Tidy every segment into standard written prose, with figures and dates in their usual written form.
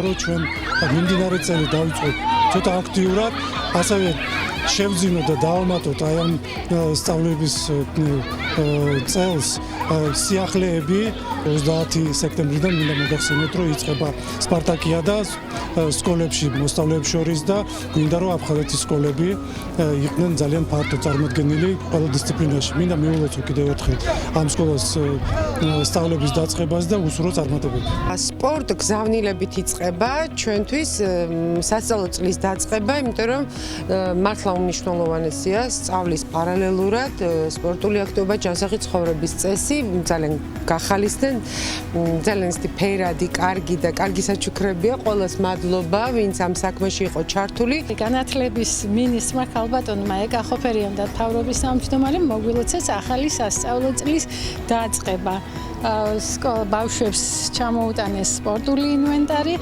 რომ ჩვენ მიმდინარე წელი დავიწყოთ ცოტა აქტიურად, ასევე შევძინოთ და დავამატოთ აი ამ სწავლების წელს სიახლეები 30 სექტემბრიდან მინდა მოგახსენოთ, რომ იწყება სპარტაკიადა სკოლებში მოსწავლეებს შორის და გვინდა რომ აფხაზეთის სკოლები იყვნენ ძალიან ფართო წარმოდგენილი ყველა დისციპლინაში. მინდა მივულოცო კიდევ ერთხელ ამ სკოლას სწავლების დაწყებას და უსურო წარმატებებს. სპორტ გზავნილებით იწყება ჩვენთვის სასწავლო წლის დაწყება, იმიტომ რომ მართლა უმნიშვნელოვანესია სწავლის პარალელურად სპორტული აქტივობა, ჯანსაღი ცხოვრების წესი, ძალიან გახალისდნენ, ძალიან ფერადი, კარგი და კარგი საჩუქრებია. ყველას მადლობა, ვინც ამ საქმეში იყო ჩართული. განათლების მინისტრმა ქალბატონმა ეკა ხოფერიან და მთავრობის თავმჯდომარემ მოგვილოცეს ახალი სასწავლო წლის დაწყება. ბავშვებს ჩამოუტანეს სპორტული ინვენტარი,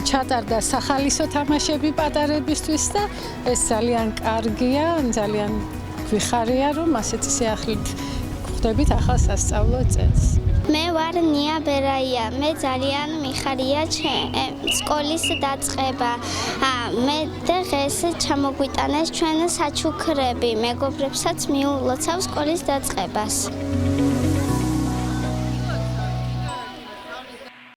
ჩატარდა სახალისო თამაშები პატარებისთვის და ეს ძალიან კარგია, ძალიან გვიხარია, რომ ასეთი სიახლით გვხვდებით ახალ სასწავლო წელს. მე ვარ ნია ბერაია, მე ძალიან მიხარია სკოლის დაწყება. მე დღეს ჩამოგვიტანეს ჩვენ საჩუქრები, მეგობრებსაც მიულოცავ სკოლის დაწყებას.